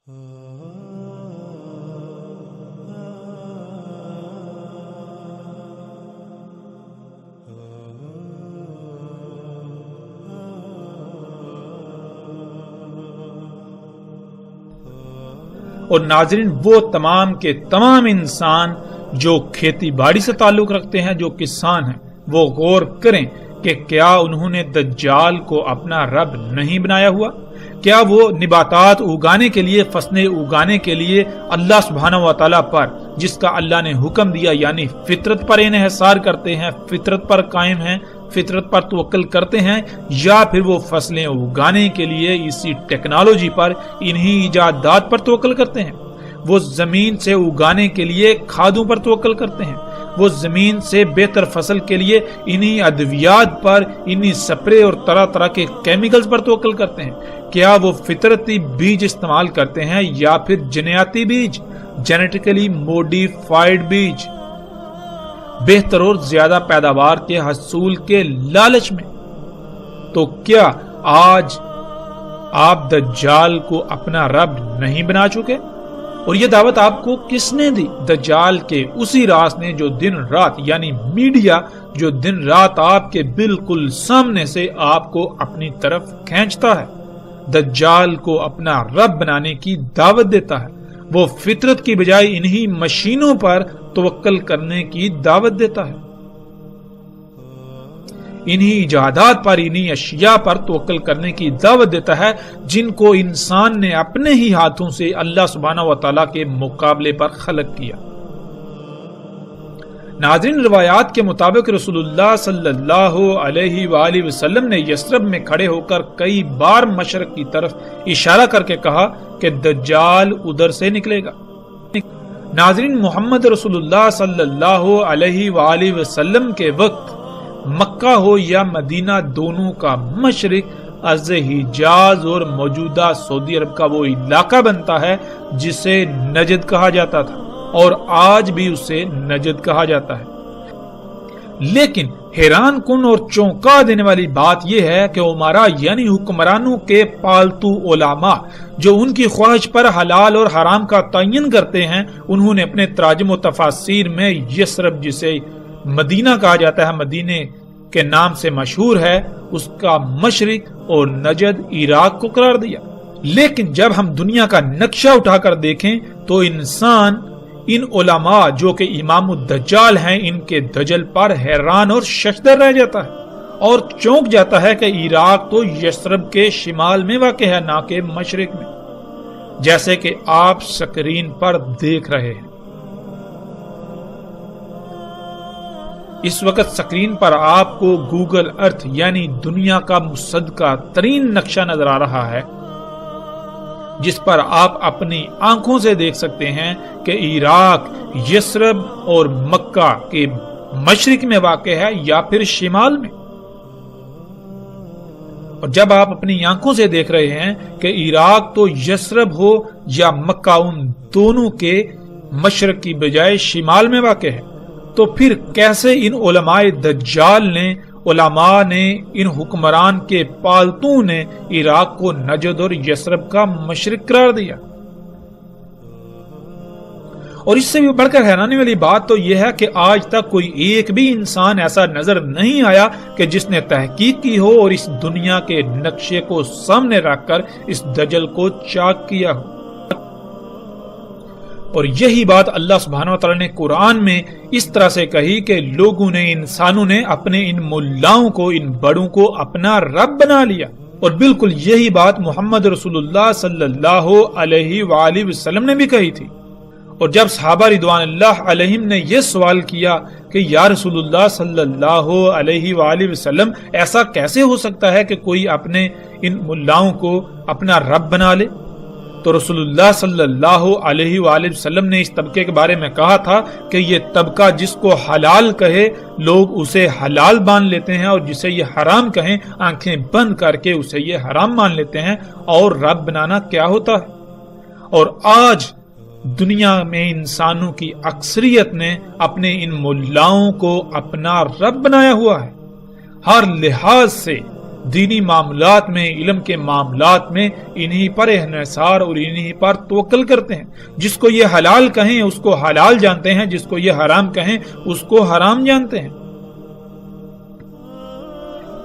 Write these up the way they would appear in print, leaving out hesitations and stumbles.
اور ناظرین، وہ تمام کے تمام انسان جو کھیتی باڑی سے تعلق رکھتے ہیں، جو کسان ہیں، وہ غور کریں کہ کیا انہوں نے دجال کو اپنا رب نہیں بنایا ہوا؟ کیا وہ نباتات اگانے کے لیے، فصلیں اگانے کے لیے اللہ سبحانہ و تعالیٰ پر، جس کا اللہ نے حکم دیا، یعنی فطرت پر انحصار کرتے ہیں، فطرت پر قائم ہیں، فطرت پر توکل کرتے ہیں، یا پھر وہ فصلیں اگانے کے لیے اسی ٹیکنالوجی پر، انہی ایجادات پر توکل کرتے ہیں؟ وہ زمین سے اگانے کے لیے کھادوں پر توکل کرتے ہیں، وہ زمین سے بہتر فصل کے لیے انہی ادویات پر، انہی سپرے اور طرح طرح کے کیمیکلز پر توکل کرتے ہیں؟ کیا وہ فطرتی بیج استعمال کرتے ہیں یا پھر جنیاتی بیج، جینیٹیکلی موڈیفائیڈ بیج، بہتر اور زیادہ پیداوار کے حصول کے لالچ میں؟ تو کیا آج آپ دجال کو اپنا رب نہیں بنا چکے؟ اور یہ دعوت آپ کو کس نے دی؟ دجال کے اسی راز نے جو دن رات، یعنی میڈیا، جو دن رات آپ کے بالکل سامنے سے آپ کو اپنی طرف کھینچتا ہے، دجال کو اپنا رب بنانے کی دعوت دیتا ہے، وہ فطرت کی بجائے انہی مشینوں پر توکل کرنے کی دعوت دیتا ہے، انہی ایجادات پر، انہی اشیاء پر توکل کرنے کی دعوت دیتا ہے جن کو انسان نے اپنے ہی ہاتھوں سے اللہ سبحانہ و تعالیٰ کے مقابلے پر خلق کیا۔ ناظرین، روایات کے مطابق رسول اللہ صلی اللہ علیہ وآلہ وسلم نے یثرب میں کھڑے ہو کر کئی بار مشرق کی طرف اشارہ کر کے کہا کہ دجال ادھر سے نکلے گا۔ ناظرین، محمد رسول اللہ صلی اللہ علیہ وآلہ وسلم کے وقت مکہ ہو یا مدینہ، دونوں کا مشرق از حجاز اور موجودہ سعودی عرب کا وہ علاقہ بنتا ہے جسے نجد کہا جاتا تھا، اور آج بھی اسے نجد کہا جاتا ہے۔ لیکن حیران کن اور چونکا دینے والی بات یہ ہے کہ عمرا، یعنی حکمرانوں کے پالتو علماء، جو ان کی خواہش پر حلال اور حرام کا تعین کرتے ہیں، انہوں نے اپنے تراجم و تفاسیر میں یثرب، جسے مدینہ کہا جاتا ہے، مدینے کے نام سے مشہور ہے، اس کا مشرق اور نجد عراق کو قرار دیا۔ لیکن جب ہم دنیا کا نقشہ اٹھا کر دیکھیں تو انسان ان علماء جو کہ امام الدجال ہیں، ان کے دجل پر حیران اور ششدر رہ جاتا ہے اور چونک جاتا ہے کہ عراق تو یثرب کے شمال میں واقع ہے، نہ کہ مشرق میں، جیسے کہ آپ سکرین پر دیکھ رہے ہیں۔ اس وقت سکرین پر آپ کو گوگل ارتھ، یعنی دنیا کا مصدقہ ترین نقشہ نظر آ رہا ہے، جس پر آپ اپنی آنکھوں سے دیکھ سکتے ہیں کہ عراق یثرب اور مکہ کے مشرق میں واقع ہے یا پھر شمال میں۔ اور جب آپ اپنی آنکھوں سے دیکھ رہے ہیں کہ عراق تو یثرب ہو یا مکہ ان دونوں کے مشرق کی بجائے شمال میں واقع ہے، تو پھر کیسے ان علماء دجال نے، علماء نے، ان حکمران کے پالتوں نے عراق کو نجد اور یثرب کا مشرق قرار دیا؟ اور اس سے بھی بڑھ کر حیرانی والی بات تو یہ ہے کہ آج تک کوئی ایک بھی انسان ایسا نظر نہیں آیا کہ جس نے تحقیق کی ہو اور اس دنیا کے نقشے کو سامنے رکھ کر اس دجل کو چاک کیا ہو۔ اور یہی بات اللہ سبحانہ و تعالیٰ نے قرآن میں اس طرح سے کہی کہ لوگوں نے، انسانوں نے اپنے ان ملاؤں کو، ان بڑوں کو اپنا رب بنا لیا۔ اور بالکل یہی بات محمد رسول اللہ صلی اللہ علیہ وآلہ وسلم نے بھی کہی تھی۔ اور جب صحابہ رضوان اللہ علیہم نے یہ سوال کیا کہ یا رسول اللہ صلی اللہ علیہ وآلہ وسلم، ایسا کیسے ہو سکتا ہے کہ کوئی اپنے ان ملاؤں کو اپنا رب بنا لے؟ تو رسول اللہ صلی اللہ علیہ وآلہ وسلم نے اس طبقے کے بارے میں کہا تھا کہ یہ طبقہ جس کو حلال کہے لوگ اسے حلال مان لیتے ہیں، اور جسے یہ حرام کہیں آنکھیں بند کر کے اسے یہ حرام مان لیتے ہیں۔ اور رب بنانا کیا ہوتا ہے؟ اور آج دنیا میں انسانوں کی اکثریت نے اپنے ان ملاؤں کو اپنا رب بنایا ہوا ہے۔ ہر لحاظ سے دینی معاملات میں، علم کے معاملات میں انہی پر انحصار اور انہی پر توکل کرتے ہیں۔ جس کو یہ حلال کہیں اس کو حلال جانتے ہیں، جس کو یہ حرام کہیں اس کو حرام جانتے ہیں۔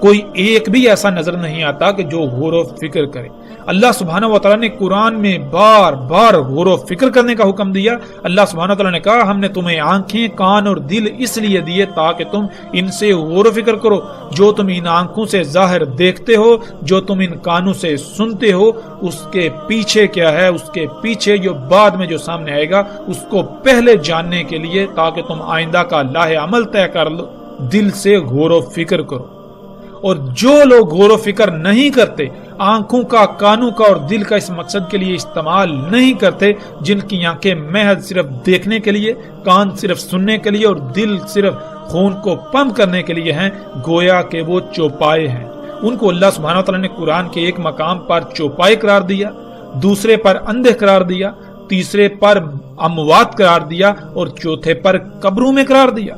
کوئی ایک بھی ایسا نظر نہیں آتا کہ جو غور و فکر کرے۔ اللہ سبحانہ و تعالیٰ نے قرآن میں بار بار غور و فکر کرنے کا حکم دیا۔ اللہ سبحانہ و تعالیٰ نے کہا ہم نے تمہیں آنکھیں، کان اور دل اس لیے دیے تاکہ تم ان سے غور و فکر کرو۔ جو تم ان آنکھوں سے ظاہر دیکھتے ہو، جو تم ان کانوں سے سنتے ہو، اس کے پیچھے کیا ہے، اس کے پیچھے جو بعد میں جو سامنے آئے گا اس کو پہلے جاننے کے لیے، تاکہ تم آئندہ کا لاہ عمل طے کر لو۔ دل سے غور و فکر کرو۔ اور جو لوگ غور و فکر نہیں کرتے، آنکھوں کا، کانوں کا اور دل کا اس مقصد کے لیے استعمال نہیں کرتے، جن کی آنکھیں محض صرف دیکھنے کے لیے، کان صرف سننے کے لیے اور دل صرف خون کو پمپ کرنے کے لیے ہیں، گویا کہ وہ چوپائے ہیں۔ ان کو اللہ سبحانہ و تعالیٰ نے قرآن کے ایک مقام پر چوپائے قرار دیا، دوسرے پر اندھے قرار دیا، تیسرے پر اموات قرار دیا اور چوتھے پر قبروں میں قرار دیا۔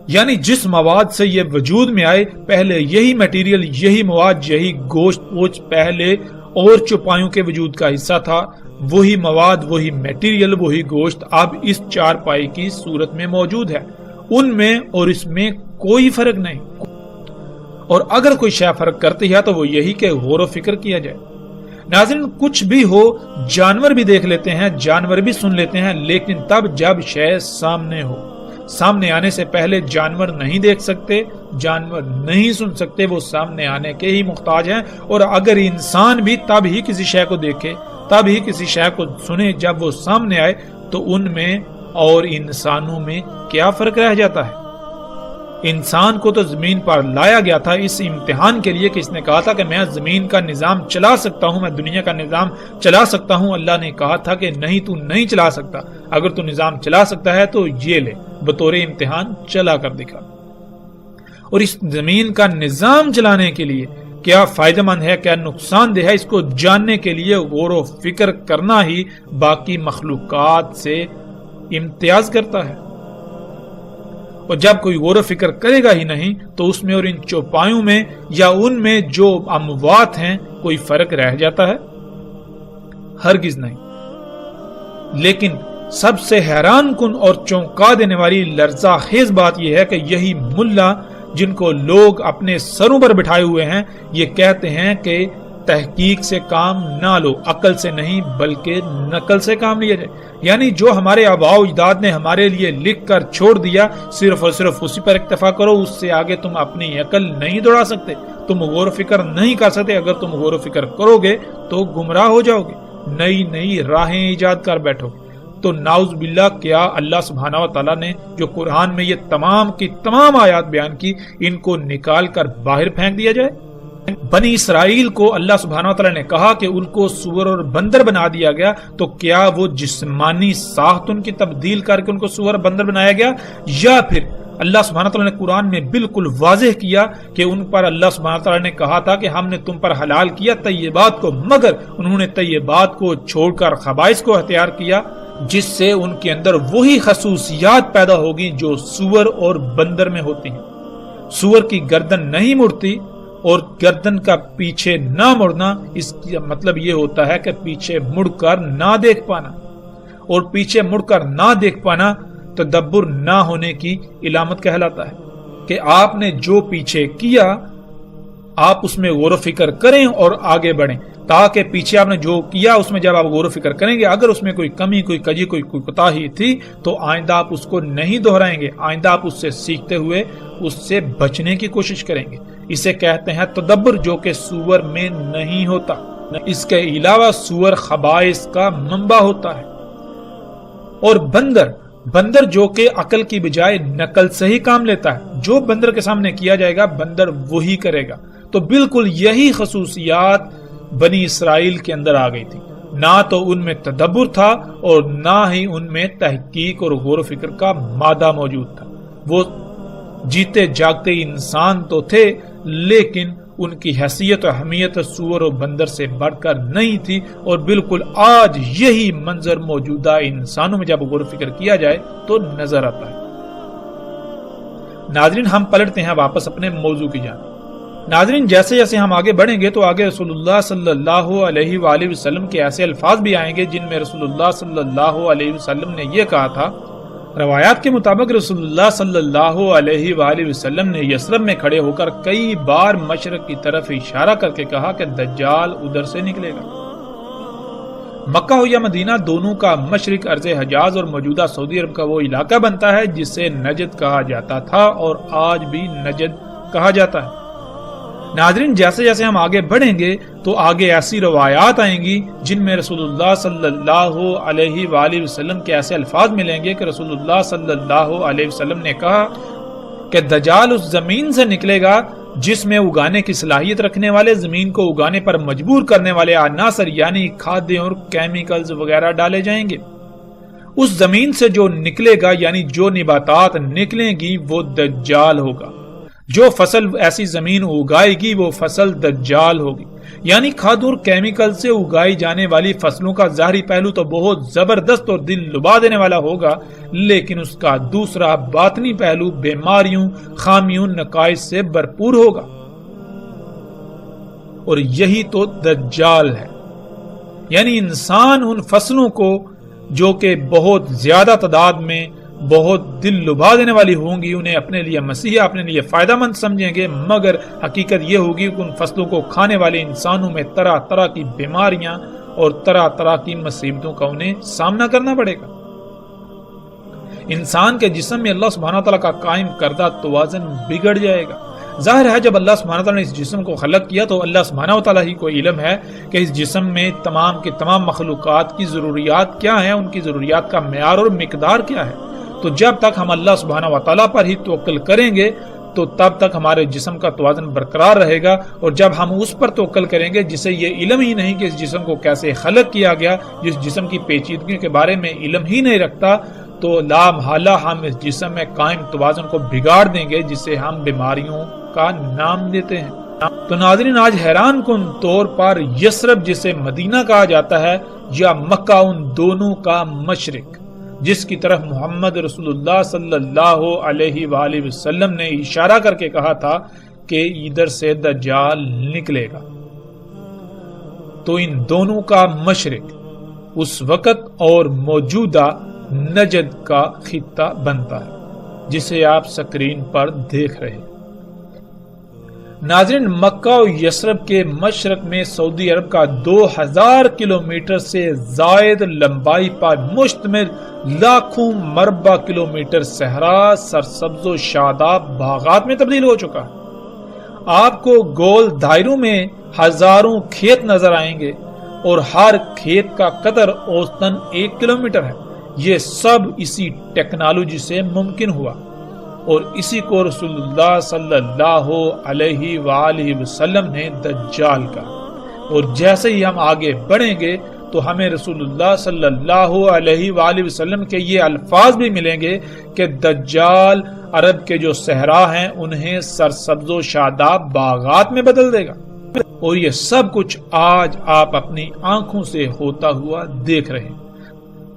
یعنی جس مواد سے یہ وجود میں آئے، پہلے یہی میٹیریل، یہی مواد، یہی گوشت پوچھ پہلے اور چوپایوں کے وجود کا حصہ تھا، وہی مواد، وہی میٹیریل، وہی گوشت اب اس چارپائی کی صورت میں موجود ہے۔ ان میں اور اس میں کوئی فرق نہیں، اور اگر کوئی شے فرق کرتی ہے تو وہ یہی کہ غور و فکر کیا جائے۔ ناظرین، کچھ بھی ہو، جانور بھی دیکھ لیتے ہیں، جانور بھی سن لیتے ہیں، لیکن تب جب شے سامنے ہو۔ سامنے آنے سے پہلے جانور نہیں دیکھ سکتے، جانور نہیں سن سکتے، وہ سامنے آنے کے ہی محتاج ہیں۔ اور اگر انسان بھی تب ہی کسی شے کو دیکھے، تب ہی کسی شے کو سنے جب وہ سامنے آئے، تو ان میں اور انسانوں میں کیا فرق رہ جاتا ہے؟ انسان کو تو زمین پر لایا گیا تھا اس امتحان کے لیے کہ اس نے کہا تھا کہ میں زمین کا نظام چلا سکتا ہوں، میں دنیا کا نظام چلا سکتا ہوں۔ اللہ نے کہا تھا کہ نہیں، تو نہیں چلا سکتا، اگر تو نظام چلا سکتا ہے تو یہ لے، بطور امتحان چلا کر دکھا۔ اور اس زمین کا نظام چلانے کے لیے کیا فائدہ مند ہے، کیا نقصان دہ ہے، اس کو جاننے کے لیے غور و فکر کرنا ہی باقی مخلوقات سے امتیاز کرتا ہے۔ اور جب کوئی غور و فکر کرے گا ہی نہیں تو اس میں اور ان چوپایوں میں یا ان میں جو اموات ہیں کوئی فرق رہ جاتا ہے؟ ہرگز نہیں۔ لیکن سب سے حیران کن اور چونکا دینے والی لرزہ خیز بات یہ ہے کہ یہی ملا جن کو لوگ اپنے سروں پر بٹھائے ہوئے ہیں، یہ کہتے ہیں کہ تحقیق سے کام نہ لو، عقل سے نہیں بلکہ نقل سے کام لیا جائے۔ یعنی جو ہمارے آباء و اجداد نے ہمارے لیے لکھ کر چھوڑ دیا، صرف اور صرف اسی پر اکتفا کرو، اس سے آگے تم اپنی عقل نہیں دوڑا سکتے، تم غور و فکر نہیں کر سکتے۔ اگر تم غور و فکر کرو گے تو گمراہ ہو جاؤ گے، نئی نئی راہیں ایجاد کر بیٹھو گے۔ تو نعوذ باللہ، کیا اللہ سبحانہ و تعالیٰ نے جو قرآن میں یہ تمام کی تمام آیات بیان کی، ان کو نکال کر باہر پھینک دیا جائے؟ بنی اسرائیل کو اللہ سبحانہ و تعالیٰ نے کہا کہ ان کو سور اور بندر بنا دیا گیا، تو کیا وہ جسمانی ساخت ان کی تبدیل کر کے ان کو سور بندر بنایا گیا، یا پھر اللہ سبحانہ و تعالیٰ نے قرآن میں بالکل واضح کیا کہ ان پر اللہ سبحانہ و تعالیٰ نے کہا تھا کہ ہم نے تم پر حلال کیا طیبات کو، مگر انہوں نے طیبات کو چھوڑ کر خبائث کو اختیار کیا، جس سے ان کے اندر وہی خصوصیات پیدا ہوگی جو سور اور بندر میں ہوتی ہیں۔ سور کی گردن نہیں مڑتی، اور گردن کا پیچھے نہ مڑنا، اس کا مطلب یہ ہوتا ہے کہ پیچھے مڑ کر نہ دیکھ پانا، اور پیچھے مڑ کر نہ دیکھ پانا تدبر نہ ہونے کی علامت کہلاتا ہے، کہ آپ نے جو پیچھے کیا آپ اس میں غور و فکر کریں اور آگے بڑھیں، تاکہ پیچھے آپ نے جو کیا اس میں جب آپ غور و فکر کریں گے، اگر اس میں کوئی کمی، کوئی کجی، کوئی کوتاہی تھی تو آئندہ آپ اس کو نہیں دہرائیں گے، آئندہ آپ اس سے سیکھتے ہوئے اس سے بچنے کی کوشش کریں گے۔ اسے کہتے ہیں تدبر، جو کہ سور میں نہیں ہوتا۔ اس کے علاوہ سور خبائث کا منبع ہوتا ہے۔ اور بندر جو کہ عقل کی بجائے نقل سے ہی کام لیتا ہے، جو بندر کے سامنے کیا جائے گا بندر وہی کرے گا۔ تو بالکل یہی خصوصیات بنی اسرائیل کے اندر آ گئی تھی، نہ تو ان میں تدبر تھا اور نہ ہی ان میں تحقیق اور غور و فکر کا مادہ موجود تھا۔ وہ جیتے جاگتے انسان تو تھے، لیکن ان کی حیثیت و اہمیت سور و بندر سے بڑھ کر نہیں تھی، اور بالکل آج یہی منظر موجودہ انسانوں میں جب غور و فکر کیا جائے تو نظر آتا ہے۔ ناظرین، ہم پلٹتے ہیں واپس اپنے موضوع کی جانب۔ ناظرین جیسے جیسے ہم آگے بڑھیں گے تو آگے رسول اللہ صلی اللہ علیہ وآلہ وسلم کے ایسے الفاظ بھی آئیں گے جن میں رسول اللہ صلی اللہ علیہ وسلم نے یہ کہا تھا. روایات کے مطابق رسول اللہ صلی اللہ علیہ وآلہ وسلم نے یثرب میں کھڑے ہو کر کئی بار مشرق کی طرف اشارہ کر کے کہا کہ دجال ادھر سے نکلے گا. مکہ ہو یا مدینہ دونوں کا مشرق ارض حجاز اور موجودہ سعودی عرب کا وہ علاقہ بنتا ہے جسے نجد کہا جاتا تھا اور آج بھی نجد کہا جاتا ہے. ناظرین جیسے جیسے ہم آگے بڑھیں گے تو آگے ایسی روایات آئیں گی جن میں رسول اللہ صلی اللہ علیہ وآلہ وسلم کے ایسے الفاظ ملیں گے کہ رسول اللہ صلی اللہ علیہ وسلم نے کہا کہ دجال اس زمین سے نکلے گا جس میں اگانے کی صلاحیت رکھنے والے، زمین کو اگانے پر مجبور کرنے والے عناصر یعنی کھادیں اور کیمیکلز وغیرہ ڈالے جائیں گے. اس زمین سے جو نکلے گا یعنی جو نباتات نکلیں گی وہ دجال ہوگا. جو فصل ایسی زمین اگائے گی وہ فصل دجال ہوگی. یعنی کھاد اور کیمیکل سے اگائی جانے والی فصلوں کا ظاہری پہلو تو بہت زبردست اور دل لبا دینے والا ہوگا، لیکن اس کا دوسرا باطنی پہلو بیماریوں، خامیوں، نقائص سے بھرپور ہوگا. اور یہی تو دجال ہے. یعنی انسان ان فصلوں کو جو کہ بہت زیادہ تعداد میں بہت دل لبا دینے والی ہوں گی انہیں اپنے لیے مسیحا، اپنے لیے فائدہ مند سمجھیں گے، مگر حقیقت یہ ہوگی کہ ان فصلوں کو کھانے والے انسانوں میں طرح طرح کی بیماریاں اور طرح طرح کی مصیبتوں کا انہیں سامنا کرنا پڑے گا. انسان کے جسم میں اللہ سبحانہ تعالیٰ کا قائم کردہ توازن بگڑ جائے گا. ظاہر ہے جب اللہ سبحانہ تعالیٰ نے اس جسم کو خلق کیا تو اللہ سبحانہ تعالیٰ ہی کو علم ہے کہ اس جسم میں تمام کے تمام مخلوقات کی ضروریات کیا ہیں، ان کی ضروریات کا معیار اور مقدار کیا ہے. تو جب تک ہم اللہ سبحانہ وتعالیٰ پر ہی توکل کریں گے تو تب تک ہمارے جسم کا توازن برقرار رہے گا. اور جب ہم اس پر توکل کریں گے جسے یہ علم ہی نہیں کہ اس جسم کو کیسے خلق کیا گیا، جس جسم کی پیچیدگیوں کے بارے میں علم ہی نہیں رکھتا، تو لا محالہ ہم اس جسم میں قائم توازن کو بگاڑ دیں گے جسے ہم بیماریوں کا نام دیتے ہیں. تو ناظرین آج حیران کن طور پر یثرب جسے مدینہ کہا جاتا ہے یا مکہ، ان دونوں کا مشرق جس کی طرف محمد رسول اللہ صلی اللہ علیہ وآلہ وسلم نے اشارہ کر کے کہا تھا کہ ادھر سے دجال نکلے گا، تو ان دونوں کا مشرق اس وقت اور موجودہ نجد کا خطہ بنتا ہے جسے آپ سکرین پر دیکھ رہے ہیں. ناظرین مکہ و یثرب کے مشرق میں سعودی عرب کا 2000 کلومیٹر سے زائد لمبائی پر مشتمل لاکھوں مربع کلومیٹر صحرا سرسبز و شاداب باغات میں تبدیل ہو چکا ہے. آپ کو گول دائروں میں ہزاروں کھیت نظر آئیں گے اور ہر کھیت کا قطر اوسطاً 1 کلومیٹر ہے. یہ سب اسی ٹیکنالوجی سے ممکن ہوا اور اسی کو رسول اللہ صلی اللہ علیہ وآلہ وسلم نے دجال کہا. اور جیسے ہی ہم آگے بڑھیں گے تو ہمیں رسول اللہ صلی اللہ علیہ وآلہ وسلم کے یہ الفاظ بھی ملیں گے کہ دجال عرب کے جو صحرا ہیں انہیں سرسبز و شاداب باغات میں بدل دے گا. اور یہ سب کچھ آج آپ اپنی آنکھوں سے ہوتا ہوا دیکھ رہے ہیں.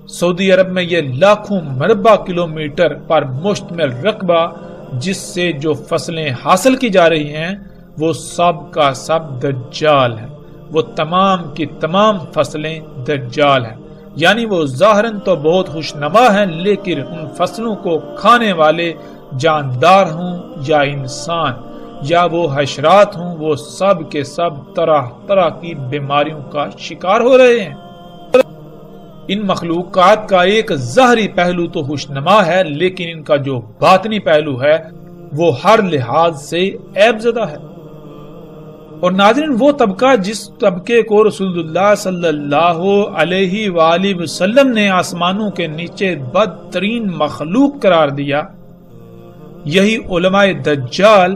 سعودی عرب میں یہ لاکھوں مربع کلومیٹر پر مشتمل رقبہ جس سے جو فصلیں حاصل کی جا رہی ہیں وہ سب کا سب دجال ہے. وہ تمام کی تمام فصلیں دجال ہیں. یعنی وہ ظاہراً تو بہت خوشنما ہیں لیکن ان فصلوں کو کھانے والے جاندار ہوں یا انسان یا وہ حشرات ہوں، وہ سب کے سب طرح طرح کی بیماریوں کا شکار ہو رہے ہیں. ان مخلوقات کا ایک ظاہری پہلو تو خوشنما ہے لیکن ان کا جو باطنی پہلو ہے وہ ہر لحاظ سے عیب زدہ ہے. اور ناظرین وہ طبقہ جس طبقے کو رسول اللہ صلی اللہ علیہ وآلہ وسلم نے آسمانوں کے نیچے بدترین مخلوق قرار دیا، یہی علماء دجال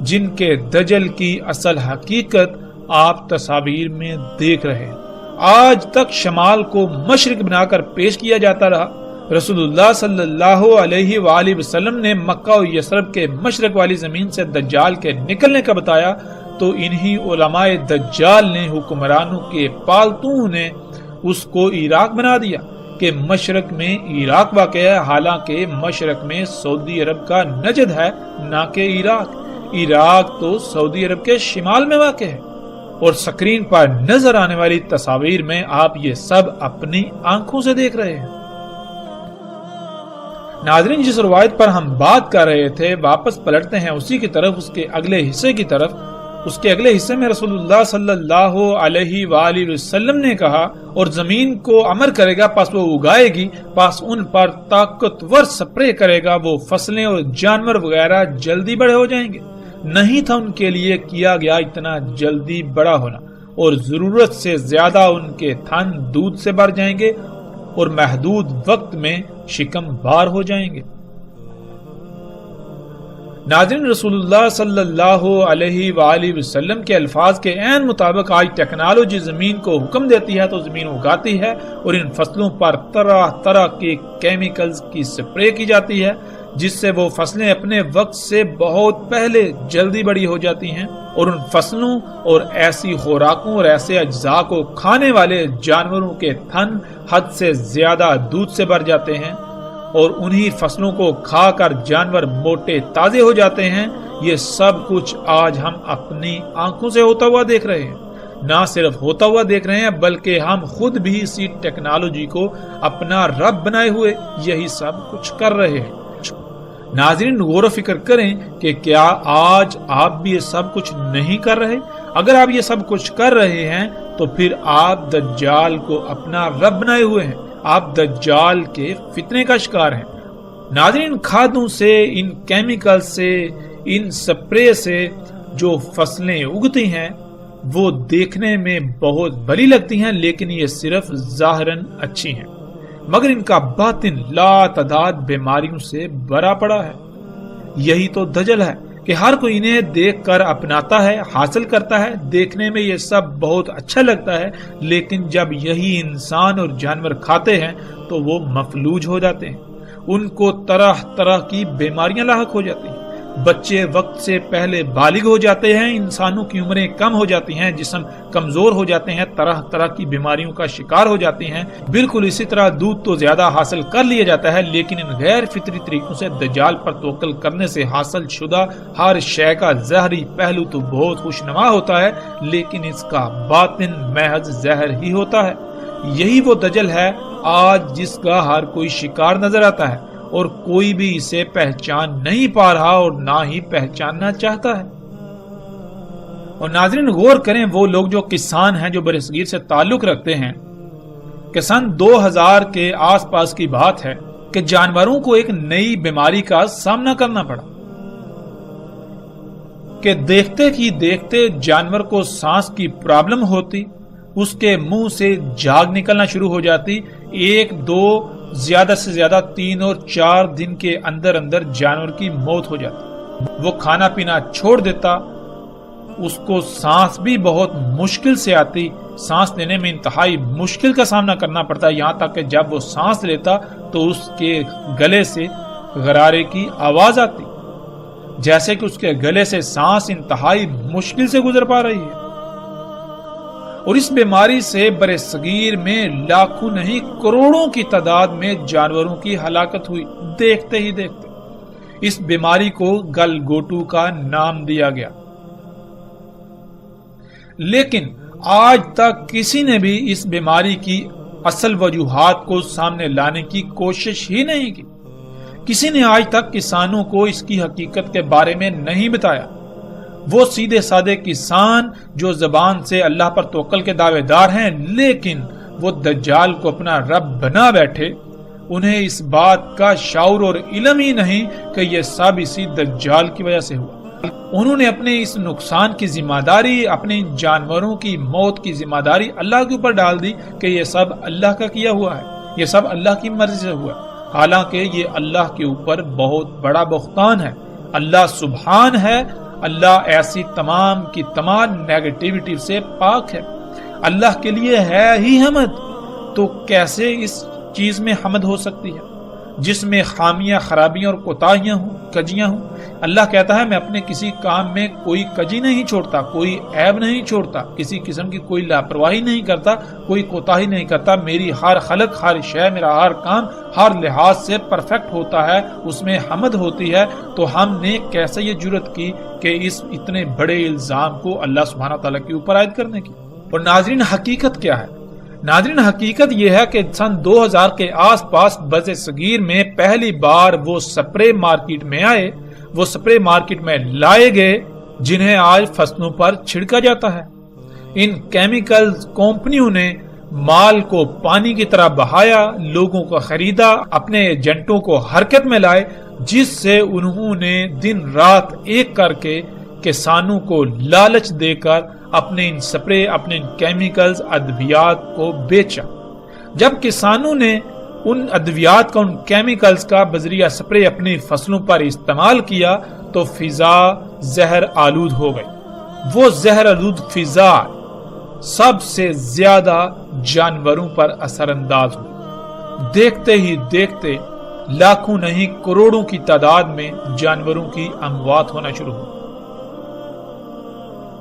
جن کے دجل کی اصل حقیقت آپ تصاویر میں دیکھ رہے ہیں. آج تک شمال کو مشرق بنا کر پیش کیا جاتا رہا. رسول اللہ صلی اللہ علیہ وآلہ وسلم نے مکہ و یثرب کے مشرق والی زمین سے دجال کے نکلنے کا بتایا تو انہی علماء دجال نے حکمرانوں کے پالتو نے اس کو عراق بنا دیا کہ مشرق میں عراق واقع ہے، حالانکہ مشرق میں سعودی عرب کا نجد ہے نہ کہ عراق. عراق تو سعودی عرب کے شمال میں واقع ہے، اور سکرین پر نظر آنے والی تصاویر میں آپ یہ سب اپنی آنکھوں سے دیکھ رہے ہیں۔ ناظرین، جس روایت پر ہم بات کر رہے تھے واپس پلٹتے ہیں اسی کی طرف، اس کے اگلے حصے کی طرف۔ اس کے اگلے حصے میں رسول اللہ صلی اللہ علیہ وآلہ وسلم نے کہا، اور زمین کو امر کرے گا پس وہ اگائے گی، پس ان پر طاقتور سپرے کرے گا، وہ فصلیں اور جانور وغیرہ جلدی بڑے ہو جائیں گے۔ نہیں تھا ان کے لیے کیا گیا اتنا جلدی بڑا ہونا، اور ضرورت سے زیادہ ان کے تھن دودھ سے بھر جائیں گے اور محدود وقت میں شکم بار ہو جائیں گے۔ ناظرین، رسول اللہ صلی اللہ علیہ وآلہ وسلم کے الفاظ کے عین مطابق آج ٹیکنالوجی زمین کو حکم دیتی ہے تو زمین اگاتی ہے، اور ان فصلوں پر طرح طرح کے کیمیکلز کی سپرے کی جاتی ہے، جس سے وہ فصلیں اپنے وقت سے بہت پہلے جلدی بڑی ہو جاتی ہیں، اور ان فصلوں اور ایسی خوراکوں اور ایسے اجزاء کو کھانے والے جانوروں کے تھن حد سے زیادہ دودھ سے بھر جاتے ہیں، اور انہی فصلوں کو کھا کر جانور موٹے تازے ہو جاتے ہیں۔ یہ سب کچھ آج ہم اپنی آنکھوں سے ہوتا ہوا دیکھ رہے ہیں۔ نہ صرف ہوتا ہوا دیکھ رہے ہیں بلکہ ہم خود بھی اسی ٹیکنالوجی کو اپنا رب بنائے ہوئے یہی سب کچھ کر رہے ہیں۔ ناظرین، غور و فکر کریں کہ کیا آج آپ بھی یہ سب کچھ نہیں کر رہے؟ اگر آپ یہ سب کچھ کر رہے ہیں تو پھر آپ دجال کو اپنا رب بنائے ہوئے ہیں، آپ دجال کے فتنے کا شکار ہیں۔ ناظرین، کھادوں سے، ان کیمیکل سے، ان سپرے سے جو فصلیں اگتی ہیں وہ دیکھنے میں بہت بھلی لگتی ہیں، لیکن یہ صرف ظاہراً اچھی ہیں، مگر ان کا باطن لا تعداد بیماریوں سے بھرا پڑا ہے۔ یہی تو دجل ہے کہ ہر کوئی انہیں دیکھ کر اپناتا ہے، حاصل کرتا ہے، دیکھنے میں یہ سب بہت اچھا لگتا ہے، لیکن جب یہی انسان اور جانور کھاتے ہیں تو وہ مفلوج ہو جاتے ہیں، ان کو طرح طرح کی بیماریاں لاحق ہو جاتی ہیں، بچے وقت سے پہلے بالغ ہو جاتے ہیں، انسانوں کی عمریں کم ہو جاتی ہیں، جسم کمزور ہو جاتے ہیں، طرح طرح کی بیماریوں کا شکار ہو جاتے ہیں۔ بالکل اسی طرح دودھ تو زیادہ حاصل کر لیا جاتا ہے، لیکن ان غیر فطری طریقوں سے دجال پر توکل کرنے سے حاصل شدہ ہر شے کا ظاہری پہلو تو بہت خوشنما ہوتا ہے، لیکن اس کا باطن محض زہر ہی ہوتا ہے۔ یہی وہ دجل ہے آج جس کا ہر کوئی شکار نظر آتا ہے، اور کوئی بھی اسے پہچان نہیں پا رہا اور نہ ہی پہچاننا چاہتا ہے۔ اور ناظرین، غور کریں، وہ لوگ جو کسان ہیں، جو برصغیر سے تعلق رکھتے ہیں، کہ سن 2000 کے آس پاس کی بات ہے کہ جانوروں کو ایک نئی بیماری کا سامنا کرنا پڑا کہ دیکھتے ہی دیکھتے جانور کو سانس کی پرابلم ہوتی، اس کے منہ سے جھاگ نکلنا شروع ہو جاتی، 1 2 زیادہ سے زیادہ 3 اور 4 دن کے اندر اندر جانور کی موت ہو جاتی، وہ کھانا پینا چھوڑ دیتا، اس کو سانس بھی بہت مشکل سے آتی، سانس لینے میں انتہائی مشکل کا سامنا کرنا پڑتا، یہاں تک کہ جب وہ سانس لیتا تو اس کے گلے سے غرارے کی آواز آتی، جیسے کہ اس کے گلے سے سانس انتہائی مشکل سے گزر پا رہی ہے۔ اور اس بیماری سے برصغیر میں لاکھوں نہیں کروڑوں کی تعداد میں جانوروں کی ہلاکت ہوئی، دیکھتے ہی دیکھتے۔ اس بیماری کو گل گوٹو کا نام دیا گیا، لیکن آج تک کسی نے بھی اس بیماری کی اصل وجوہات کو سامنے لانے کی کوشش ہی نہیں کی۔ کسی نے آج تک کسانوں کو اس کی حقیقت کے بارے میں نہیں بتایا۔ وہ سیدھے سادے کسان جو زبان سے اللہ پر توکل کے دعوے دار ہیں، لیکن وہ دجال کو اپنا رب بنا بیٹھے، انہیں اس بات کا شعور اور علم ہی نہیں کہ یہ سب اسی دجال کی وجہ سے ہوا۔ انہوں نے اپنے اس نقصان کی ذمہ داری، اپنے جانوروں کی موت کی ذمہ داری اللہ کے اوپر ڈال دی کہ یہ سب اللہ کا کیا ہوا ہے، یہ سب اللہ کی مرضی سے ہوا، حالانکہ یہ اللہ کے اوپر بہت بڑا بہتان ہے۔ اللہ سبحان ہے، اللہ ایسی تمام کی تمام نیگیٹیوٹی سے پاک ہے، اللہ کے لیے ہے ہی حمد، تو کیسے اس چیز میں حمد ہو سکتی ہے؟ جس میں خامیاں، خرابیاں اور کوتاہیاں ہوں، کجیاں ہوں۔ اللہ کہتا ہے میں اپنے کسی کام میں کوئی کجی نہیں چھوڑتا، کوئی عیب نہیں چھوڑتا، کسی قسم کی کوئی لاپرواہی نہیں کرتا، کوئی کوتاہی نہیں کرتا۔ میری ہر خلق، ہر شے، میرا ہر کام ہر لحاظ سے پرفیکٹ ہوتا ہے، اس میں حمد ہوتی ہے۔ تو ہم نے کیسے یہ جرت کی کہ اس اتنے بڑے الزام کو اللہ سبحانہ تعالیٰ کے اوپر عائد کرنے کی؟ اور ناظرین، حقیقت کیا ہے؟ ناظرین، حقیقت یہ ہے کہ سن 2000 کے آس پاس بر صغیر میں پہلی بار وہ سپرے مارکیٹ میں آئے، وہ سپرے مارکیٹ میں لائے گئے جنہیں آج فصلوں پر چھڑکا جاتا ہے۔ ان کیمیکل کمپنیوں نے مال کو پانی کی طرح بہایا، لوگوں کو خریدا، اپنے ایجنٹوں کو حرکت میں لائے، جس سے انہوں نے دن رات ایک کر کے کسانوں کو لالچ دے کر اپنے ان سپرے، اپنے ان کیمیکلز، ادویات کو بیچا۔ جب کسانوں نے ان ادویات کا، ان کیمیکلز کا بذریعہ سپرے اپنی فصلوں پر استعمال کیا تو فضا زہر آلود ہو گئی۔ وہ زہر آلود فضا سب سے زیادہ جانوروں پر اثر انداز ہوئی۔ دیکھتے ہی دیکھتے لاکھوں نہیں کروڑوں کی تعداد میں جانوروں کی اموات ہونا شروع ہوئی۔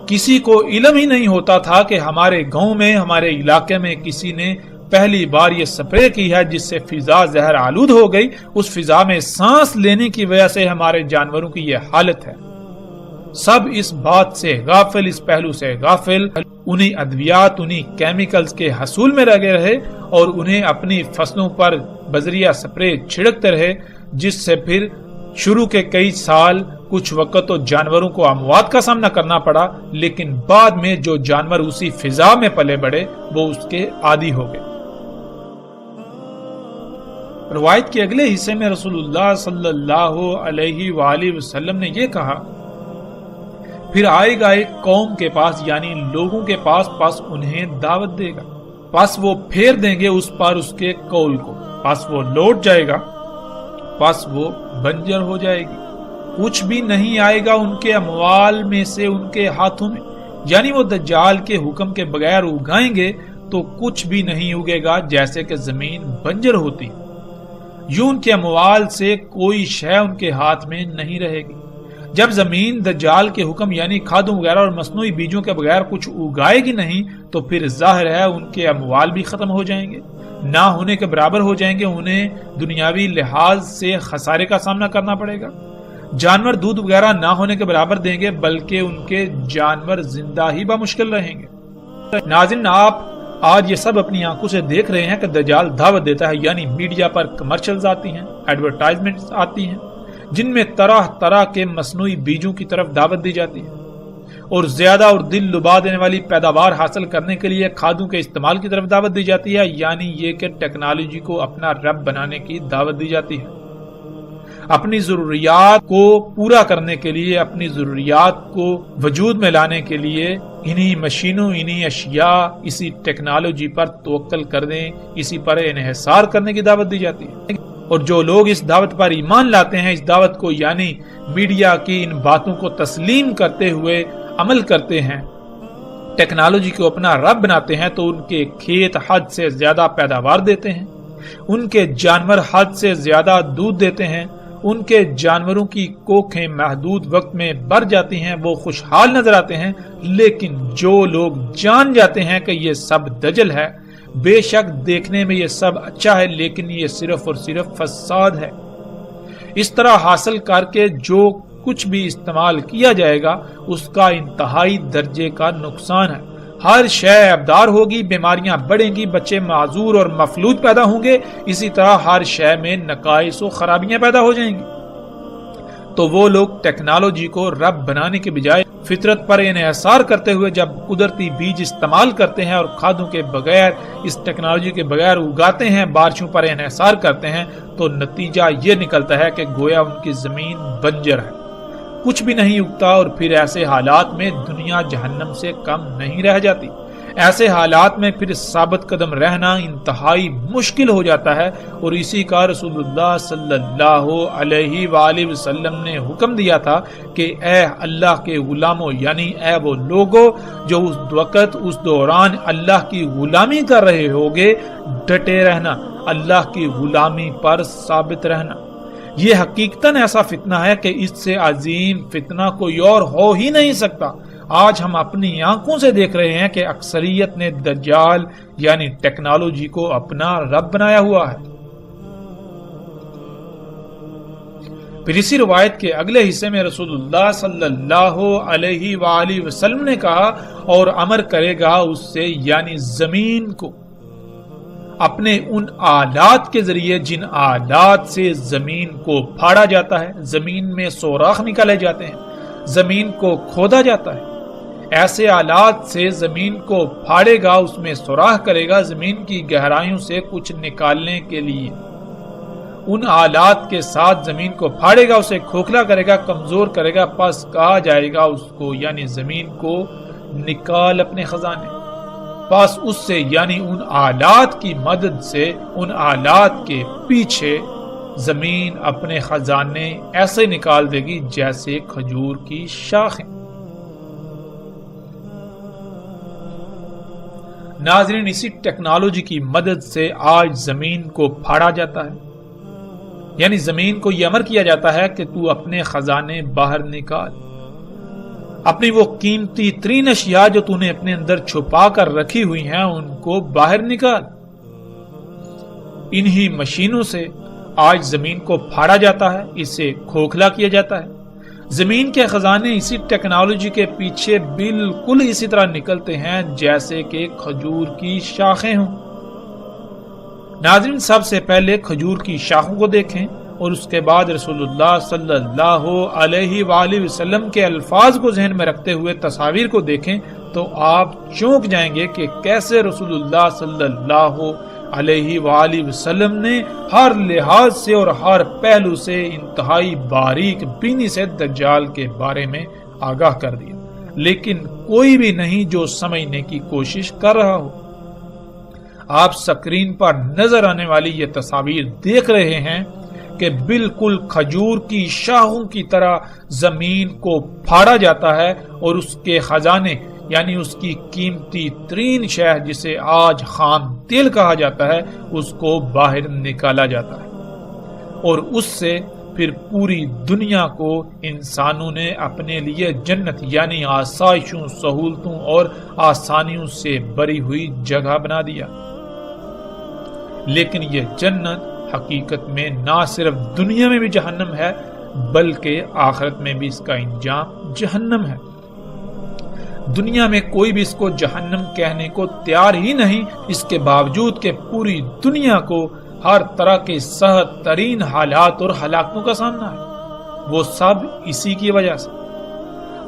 کسی کو علم ہی نہیں ہوتا تھا کہ ہمارے گاؤں میں، ہمارے علاقے میں کسی نے پہلی بار یہ سپرے کی ہے جس سے فضا زہر آلود ہو گئی۔ اس فضا میں سانس لینے کی وجہ سے ہمارے جانوروں کی یہ حالت ہے۔ سب اس بات سے غافل، اس پہلو سے غافل، انہیں ادویات، انہیں کیمیکلز کے حصول میں لگے رہے اور انہیں اپنی فصلوں پر بذریعہ سپرے چھڑکتے رہے، جس سے پھر شروع کے کئی سال کچھ وقت تو جانوروں کو اموات کا سامنا کرنا پڑا، لیکن بعد میں جو جانور اسی فضا میں پلے بڑھے وہ اس کے عادی ہو گئے۔ روایت کے اگلے حصے میں رسول اللہ صلی اللہ علیہ وآلہ وسلم نے یہ کہا، پھر آئے گا ایک قوم کے پاس، یعنی لوگوں کے پاس انہیں دعوت دے گا، پس وہ پھیر دیں گے اس پر اس کے قول کو، پس وہ لوٹ جائے گا، پس وہ بنجر ہو جائے گی، کچھ بھی نہیں آئے گا ان کے اموال میں سے ان کے ہاتھوں میں، یعنی وہ دجال کے حکم کے بغیر اگائیں گے تو کچھ بھی نہیں اگے گا، جیسے کہ زمین بنجر ہوتی، یوں ان کے اموال سے کوئی شے ان کے ہاتھ میں نہیں رہے گی۔ جب زمین دجال کے حکم یعنی کھادوں وغیرہ اور مصنوعی بیجوں کے بغیر کچھ اگائے گی نہیں تو پھر ظاہر ہے ان کے اموال بھی ختم ہو جائیں گے، نہ ہونے کے برابر ہو جائیں گے، انہیں دنیاوی لحاظ سے خسارے کا سامنا کرنا پڑے گا۔ جانور دودھ وغیرہ نہ ہونے کے برابر دیں گے، بلکہ ان کے جانور زندہ ہی بمشکل رہیں گے۔ ناظرین، آپ آج یہ سب اپنی آنکھوں سے دیکھ رہے ہیں کہ دجال دعوت دیتا ہے، یعنی میڈیا پر کمرشلز آتی ہیں، ایڈورٹائزمنٹس آتی ہیں، جن میں طرح طرح کے مصنوعی بیجوں کی طرف دعوت دی جاتی ہے، اور زیادہ اور دل لبا دینے والی پیداوار حاصل کرنے کے لیے کھادوں کے استعمال کی طرف دعوت دی جاتی ہے، یعنی یہ کہ ٹیکنالوجی کو اپنا رب بنانے کی دعوت دی جاتی ہے۔ اپنی ضروریات کو پورا کرنے کے لیے، اپنی ضروریات کو وجود میں لانے کے لیے انہی مشینوں، انہی اشیاء، اسی ٹیکنالوجی پر توکل کر دیں، اسی پر انحصار کرنے کی دعوت دی جاتی ہے۔ اور جو لوگ اس دعوت پر ایمان لاتے ہیں، اس دعوت کو یعنی میڈیا کی ان باتوں کو تسلیم کرتے ہوئے عمل کرتے ہیں، ٹیکنالوجی کو اپنا رب بناتے ہیں، تو ان کے کھیت حد سے زیادہ پیداوار دیتے ہیں، ان کے جانور حد سے زیادہ دودھ دیتے ہیں، ان کے جانوروں کی کوکھیں محدود وقت میں بڑھ جاتی ہیں، وہ خوشحال نظر آتے ہیں۔ لیکن جو لوگ جان جاتے ہیں کہ یہ سب دجل ہے، بے شک دیکھنے میں یہ سب اچھا ہے، لیکن یہ صرف اور صرف فساد ہے، اس طرح حاصل کر کے جو کچھ بھی استعمال کیا جائے گا اس کا انتہائی درجے کا نقصان ہے۔ ہر شے ابدار ہوگی، بیماریاں بڑھیں گی، بچے معذور اور مفلوج پیدا ہوں گے، اسی طرح ہر شے میں نقائص و خرابیاں پیدا ہو جائیں گی۔ تو وہ لوگ ٹیکنالوجی کو رب بنانے کے بجائے فطرت پر انحصار کرتے ہوئے جب قدرتی بیج استعمال کرتے ہیں اور کھادوں کے بغیر، اس ٹیکنالوجی کے بغیر اگاتے ہیں، بارشوں پر انحصار کرتے ہیں، تو نتیجہ یہ نکلتا ہے کہ گویا ان کی زمین بنجر ہے، کچھ بھی نہیں اگتا، اور پھر ایسے حالات میں دنیا جہنم سے کم نہیں رہ جاتی۔ ایسے حالات میں پھر ثابت قدم رہنا انتہائی مشکل ہو جاتا ہے، اور اسی کا رسول اللہ صلی اللہ علیہ وآلہ وسلم نے حکم دیا تھا کہ اے اللہ کے غلاموں، یعنی اے وہ لوگوں جو اس وقت، اس دوران اللہ کی غلامی کر رہے ہوگے، ڈٹے رہنا، اللہ کی غلامی پر ثابت رہنا۔ یہ حقیقتاً ایسا فتنہ ہے کہ اس سے عظیم فتنہ کوئی اور ہو ہی نہیں سکتا۔ آج ہم اپنی آنکھوں سے دیکھ رہے ہیں کہ اکثریت نے دجال یعنی ٹیکنالوجی کو اپنا رب بنایا ہوا ہے۔ پھر اسی روایت کے اگلے حصے میں رسول اللہ صلی اللہ علیہ وآلہ وسلم نے کہا، اور امر کرے گا اس سے یعنی زمین کو اپنے ان آلات کے ذریعے جن آلات سے زمین کو پھاڑا جاتا ہے، زمین میں سوراخ نکالے جاتے ہیں، زمین کو کھودا جاتا ہے، ایسے آلات سے زمین کو پھاڑے گا، اس میں سوراخ کرے گا زمین کی گہرائیوں سے کچھ نکالنے کے لیے، ان آلات کے ساتھ زمین کو پھاڑے گا، اسے کھوکھلا کرے گا، کمزور کرے گا، پس کہا جائے گا اس کو یعنی زمین کو نکال اپنے خزانے، پس اس سے یعنی ان آلات کی مدد سے ان آلات کے پیچھے زمین اپنے خزانے ایسے نکال دے گی جیسے کھجور کی شاخیں۔ ناظرین، اسی ٹیکنالوجی کی مدد سے آج زمین کو پھاڑا جاتا ہے، یعنی زمین کو یہ امر کیا جاتا ہے کہ تو اپنے خزانے باہر نکال، اپنی وہ قیمتی ترین اشیاء جو تو نے اپنے اندر چھپا کر رکھی ہوئی ہیں ان کو باہر نکال۔ انہی مشینوں سے آج زمین کو پھاڑا جاتا ہے، اسے کھوکھلا کیا جاتا ہے۔ زمین کے خزانے اسی ٹیکنالوجی کے پیچھے بالکل اسی طرح نکلتے ہیں جیسے کہ کھجور کی شاخیں ہوں۔ ناظرین، سب سے پہلے کھجور کی شاخوں کو دیکھیں اور اس کے بعد رسول اللہ صلی اللہ علیہ وآلہ وسلم کے الفاظ کو ذہن میں رکھتے ہوئے تصاویر کو دیکھیں تو آپ چونک جائیں گے کہ کیسے رسول اللہ صلی اللہ علیہ وآلہ وسلم نے ہر لحاظ سے اور ہر پہلو سے انتہائی باریک بینی سے دجال کے بارے میں آگاہ کر دیا، لیکن کوئی بھی نہیں جو سمجھنے کی کوشش کر رہا ہو۔ آپ سکرین پر نظر آنے والی یہ تصاویر دیکھ رہے ہیں کہ بالکل کھجور کی شاخوں کی طرح زمین کو پھاڑا جاتا ہے اور اس کے خزانے یعنی اس کی قیمتی ترین شے جسے آج خام تیل کہا جاتا ہے اس کو باہر نکالا جاتا ہے، اور اس سے پھر پوری دنیا کو انسانوں نے اپنے لیے جنت یعنی آسائشوں، سہولتوں اور آسانیوں سے بری ہوئی جگہ بنا دیا۔ لیکن یہ جنت حقیقت میں نہ صرف دنیا میں بھی جہنم ہے بلکہ آخرت میں بھی اس کا انجام جہنم ہے۔ دنیا میں کوئی بھی اس کو جہنم کہنے کو تیار ہی نہیں، اس کے باوجود کہ پوری دنیا کو ہر طرح کے سخت ترین حالات اور ہلاکتوں کا سامنا ہے، وہ سب اسی کی وجہ سے۔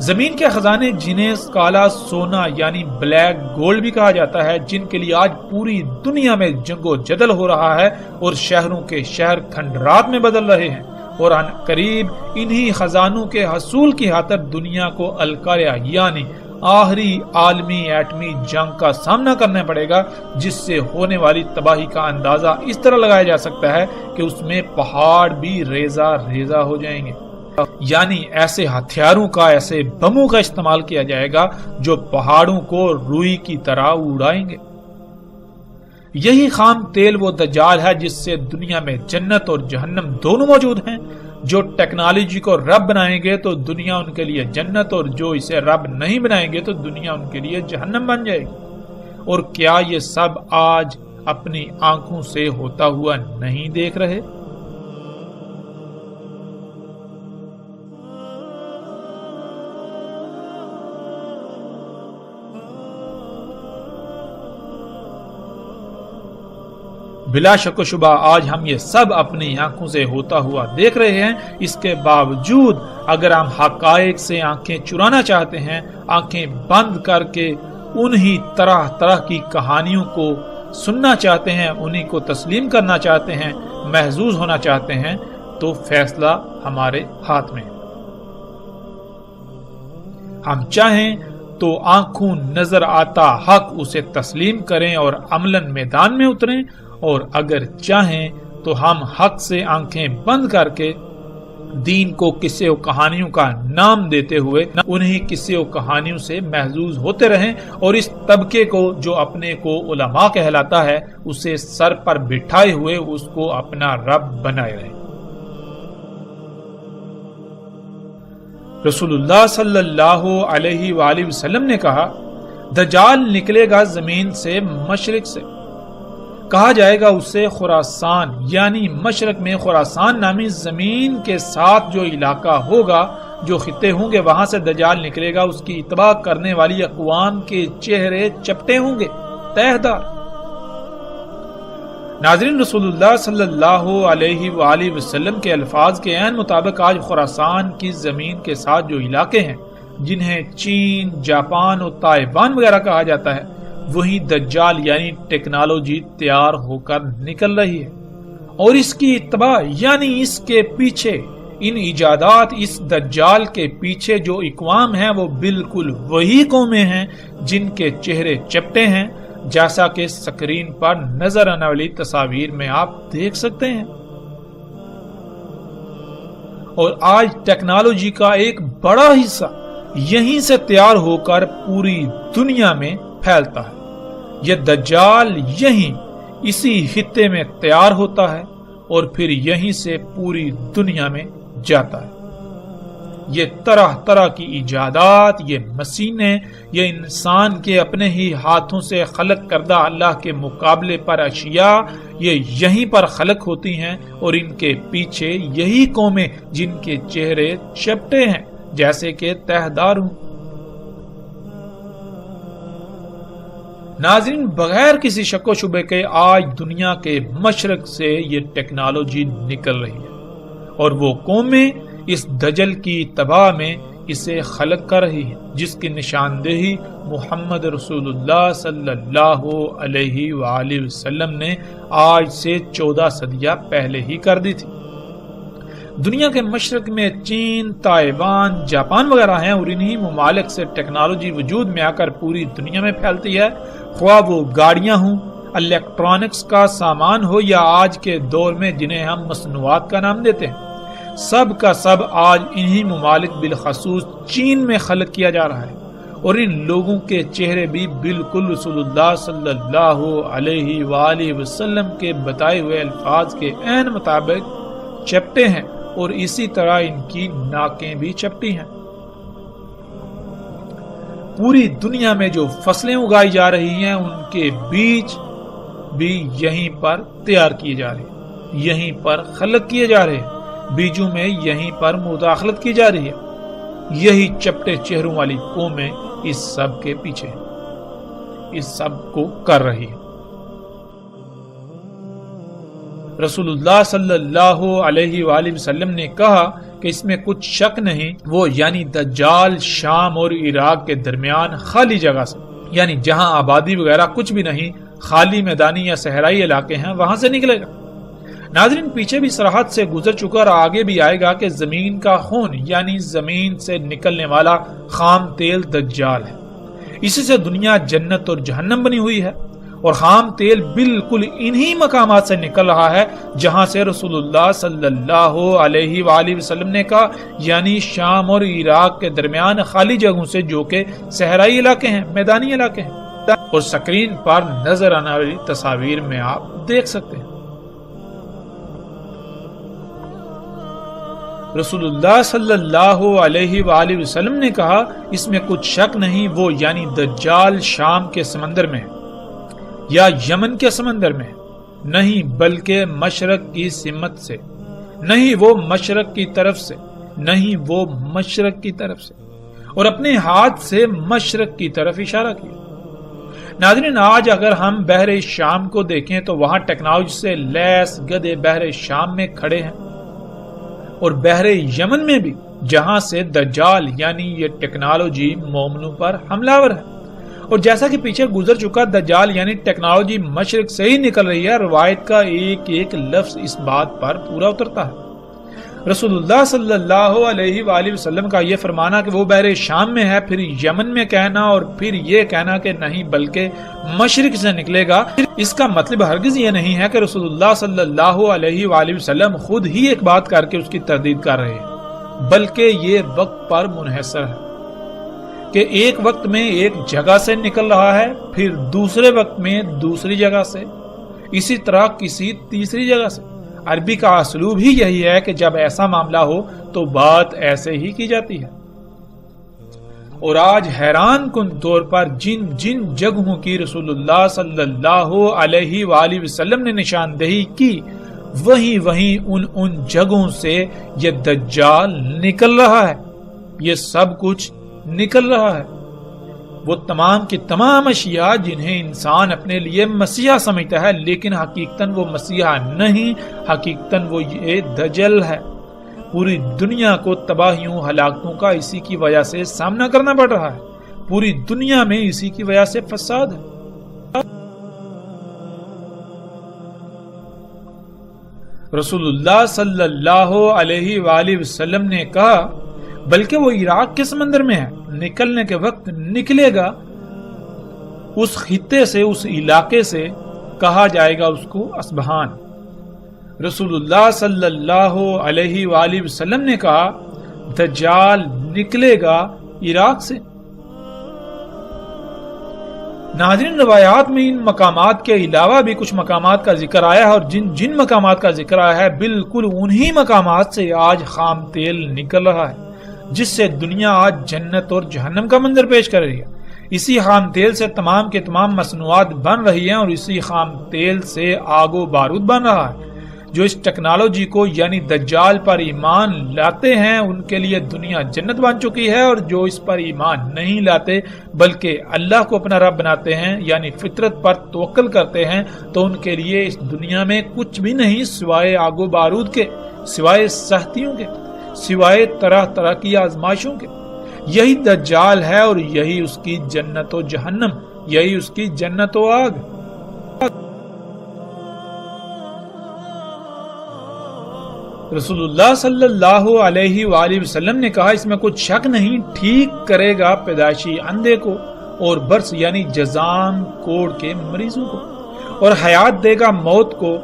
زمین کے خزانے جنہیں کالا سونا یعنی بلیک گولڈ بھی کہا جاتا ہے، جن کے لیے آج پوری دنیا میں جنگ و جدل ہو رہا ہے اور شہروں کے شہر کھنڈرات میں بدل رہے ہیں، اور ان قریب انہی خزانوں کے حصول کی خاطر دنیا کو القاریہ یعنی آخری عالمی ایٹمی جنگ کا سامنا کرنا پڑے گا، جس سے ہونے والی تباہی کا اندازہ اس طرح لگایا جا سکتا ہے کہ اس میں پہاڑ بھی ریزہ ریزہ ہو جائیں گے، یعنی ایسے ہتھیاروں کا، ایسے بموں کا استعمال کیا جائے گا جو پہاڑوں کو روئی کی طرح اڑائیں گے۔ یہی خام تیل وہ دجال ہے جس سے دنیا میں جنت اور جہنم دونوں موجود ہیں۔ جو ٹیکنالوجی کو رب بنائیں گے تو دنیا ان کے لیے جنت، اور جو اسے رب نہیں بنائیں گے تو دنیا ان کے لیے جہنم بن جائے گی۔ اور کیا یہ سب آج اپنی آنکھوں سے ہوتا ہوا نہیں دیکھ رہے؟ بلا شک و شبہ آج ہم یہ سب اپنی آنکھوں سے ہوتا ہوا دیکھ رہے ہیں۔ اس کے باوجود اگر ہم حقائق سے آنکھیں چرانا چاہتے ہیں، آنکھیں بند کر کے انہی طرح طرح کی کہانیوں کو سننا چاہتے ہیں، انہی کو تسلیم کرنا چاہتے ہیں، محظوظ ہونا چاہتے ہیں، تو فیصلہ ہمارے ہاتھ میں ہے۔ ہم چاہیں تو آنکھوں نظر آتا حق اسے تسلیم کریں اور عملاً میدان میں اتریں، اور اگر چاہیں تو ہم حق سے آنکھیں بند کر کے دین کو قصے و کہانیوں کا نام دیتے ہوئے انہی قصے و کہانیوں سے محظوظ ہوتے رہیں اور اس طبقے کو جو اپنے کو علماء کہلاتا ہے اسے سر پر بٹھائے ہوئے اس کو اپنا رب بنائے رہیں۔ رسول اللہ صلی اللہ علیہ وآلہ وسلم نے کہا، دجال نکلے گا زمین سے مشرق سے، کہا جائے گا اسے خراسان، یعنی مشرق میں خراسان نامی زمین کے ساتھ جو علاقہ ہوگا، جو خطے ہوں گے، وہاں سے دجال نکلے گا۔ اس کی اتباع کرنے والی اقوام کے چہرے چپٹے ہوں گے، تہ دار۔ ناظرین، رسول اللہ صلی اللہ علیہ وآلہ وسلم کے الفاظ کے عین مطابق آج خراسان کی زمین کے ساتھ جو علاقے ہیں جنہیں چین، جاپان اور تائیوان وغیرہ کہا جاتا ہے، وہی دجال یعنی ٹیکنالوجی تیار ہو کر نکل رہی ہے، اور اس کی اتباع یعنی اس کے پیچھے ان ایجادات، اس دجال کے پیچھے جو اقوام ہیں وہ بالکل وہی قومیں ہیں جن کے چہرے چپٹے ہیں، جیسا کہ سکرین پر نظر آنے والی تصاویر میں آپ دیکھ سکتے ہیں۔ اور آج ٹیکنالوجی کا ایک بڑا حصہ یہیں سے تیار ہو کر پوری دنیا میں پھیلتا ہے۔ یہ دجال یہیں اسی خطے میں تیار ہوتا ہے اور پھر یہیں سے پوری دنیا میں جاتا ہے۔ یہ طرح طرح کی ایجادات، یہ مشینیں، یہ انسان کے اپنے ہی ہاتھوں سے خلق کردہ اللہ کے مقابلے پر اشیاء، یہ یہیں پر خلق ہوتی ہیں، اور ان کے پیچھے یہی قومیں جن کے چہرے چپٹے ہیں جیسے کہ تہ دار ہوں۔ ناظرین، بغیر کسی شک و شبے کے آج دنیا کے مشرق سے یہ ٹیکنالوجی نکل رہی ہے، اور وہ قومیں اس دجل کی تباہ میں اسے خلق کر رہی ہے، جس کی نشاندہی محمد رسول اللہ صلی اللہ علیہ وآلہ وسلم نے آج سے 14 صدیاں پہلے ہی کر دی تھی۔ دنیا کے مشرق میں چین، تائیوان، جاپان وغیرہ ہیں، اور انہی ممالک سے ٹیکنالوجی وجود میں آ کر پوری دنیا میں پھیلتی ہے، خواہ وہ گاڑیاں ہوں، الیکٹرانکس کا سامان ہو، یا آج کے دور میں جنہیں ہم مصنوعات کا نام دیتے ہیں، سب کا سب آج انہی ممالک بالخصوص چین میں خلق کیا جا رہا ہے، اور ان لوگوں کے چہرے بھی بالکل رسول اللہ صلی اللہ علیہ وآلہ وسلم کے بتائے ہوئے الفاظ کے عین مطابق چپٹے ہیں، اور اسی طرح ان کی ناکیں بھی چپٹی ہیں۔ پوری دنیا میں جو فصلیں اگائی جا رہی ہیں ان کے بیج بھی یہیں پر تیار کیے جا رہے ہیں، یہیں پر خلق کیے جا رہے ہیں، بیجوں میں یہیں پر مداخلت کی جا رہی ہے۔ یہی چپٹے چہروں والی قومیں اس سب کے پیچھے ہیں، اس سب کو کر رہی ہے۔ رسول اللہ صلی اللہ علیہ وآلہ وسلم نے کہا کہ اس میں کچھ شک نہیں، وہ یعنی دجال شام اور عراق کے درمیان خالی جگہ سے، یعنی جہاں آبادی وغیرہ کچھ بھی نہیں، خالی میدانی یا صحرائی علاقے ہیں، وہاں سے نکلے گا۔ ناظرین، پیچھے بھی سرحد سے گزر چکا اور آگے بھی آئے گا کہ زمین کا خون یعنی زمین سے نکلنے والا خام تیل دجال ہے۔ اسی سے دنیا جنت اور جہنم بنی ہوئی ہے، اور خام تیل بالکل انہی مقامات سے نکل رہا ہے جہاں سے رسول اللہ صلی اللہ علیہ وآلہ وسلم نے کہا، یعنی شام اور عراق کے درمیان خالی جگہوں سے، جو کہ صحرائی علاقے ہیں، میدانی علاقے ہیں، اور سکرین پر نظر آنے والی تصاویر میں آپ دیکھ سکتے ہیں۔ رسول اللہ صلی اللہ علیہ وآلہ وسلم نے کہا، اس میں کچھ شک نہیں، وہ یعنی دجال شام کے سمندر میں یا یمن کے سمندر میں نہیں، بلکہ مشرق کی سمت سے نہیں، وہ مشرق کی طرف سے نہیں، وہ مشرق کی طرف سے، اور اپنے ہاتھ سے مشرق کی طرف اشارہ کیا۔ ناظرین، آج اگر ہم بحر شام کو دیکھیں تو وہاں ٹیکنالوجی سے لیس گدھے بحر شام میں کھڑے ہیں، اور بحر یمن میں بھی، جہاں سے دجال یعنی یہ ٹیکنالوجی مومنوں پر حملہ آور ہے۔ اور جیسا کہ پیچھے گزر چکا، دجال یعنی ٹیکنالوجی مشرق سے ہی نکل رہی ہے، روایت کا ایک ایک لفظ اس بات پر پورا اترتا ہے۔ رسول اللہ صلی اللہ علیہ وآلہ وسلم کا یہ فرمانا کہ وہ بحر شام میں ہے، پھر یمن میں کہنا اور پھر یہ کہنا کہ نہیں بلکہ مشرق سے نکلے گا، اس کا مطلب ہرگز یہ نہیں ہے کہ رسول اللہ صلی اللہ علیہ وآلہ وسلم خود ہی ایک بات کر کے اس کی تردید کر رہے ہیں، بلکہ یہ وقت پر منحصر ہے کہ ایک وقت میں ایک جگہ سے نکل رہا ہے، پھر دوسرے وقت میں دوسری جگہ سے، اسی طرح کسی تیسری جگہ سے۔ عربی کا اسلوب ہی یہی ہے کہ جب ایسا معاملہ ہو تو بات ایسے ہی کی جاتی ہے۔ اور آج حیران کن طور پر جن جن جگہوں کی رسول اللہ صلی اللہ علیہ وآلہ وسلم نے نشاندہی کی، وہیں ان جگہوں سے یہ دجال نکل رہا ہے، یہ سب کچھ نکل رہا ہے۔ وہ تمام کی تمام اشیاء جنہیں انسان اپنے لیے مسیحا سمجھتا ہے، لیکن حقیقتاً وہ مسیحا نہیں، حقیقتاً وہ یہ دجل ہے۔ پوری دنیا کو تباہیوں ہلاکتوں کا اسی کی وجہ سے سامنا کرنا پڑ رہا ہے، پوری دنیا میں اسی کی وجہ سے فساد ہے۔ رسول اللہ صلی اللہ علیہ وآلہ وسلم نے کہا بلکہ وہ عراق کے سمندر میں ہے، نکلنے کے وقت نکلے گا، اس خطے سے، اس علاقے سے، کہا جائے گا اس کو اصبہان۔ رسول اللہ صلی اللہ علیہ وآلہ وسلم نے کہا دجال نکلے گا عراق سے۔ ناظرین، روایات میں ان مقامات کے علاوہ بھی کچھ مقامات کا ذکر آیا ہے، اور جن جن مقامات کا ذکر آیا ہے بالکل انہی مقامات سے آج خام تیل نکل رہا ہے، جس سے دنیا آج جنت اور جہنم کا منظر پیش کر رہی ہے۔ اسی خام تیل سے تمام کے تمام مصنوعات بن رہی ہیں، اور اسی خام تیل سے آگ و بارود بن رہا ہے۔ جو اس ٹیکنالوجی کو یعنی دجال پر ایمان لاتے ہیں ان کے لیے دنیا جنت بن چکی ہے، اور جو اس پر ایمان نہیں لاتے بلکہ اللہ کو اپنا رب بناتے ہیں یعنی فطرت پر توکل کرتے ہیں، تو ان کے لیے اس دنیا میں کچھ بھی نہیں سوائے آگ و بارود کے، سوائے سختیوں کے، سوائے طرح طرح کی آزمائشوں کے۔ یہی دجال ہے اور یہی اس کی جنت و جہنم، یہی اس کی جنت و آگ۔ رسول اللہ صلی اللہ علیہ وآلہ وسلم نے کہا اس میں کچھ شک نہیں، ٹھیک کرے گا پیدائشی اندھے کو اور برس یعنی جزام کوڑ کے مریضوں کو، اور حیات دے گا موت کو،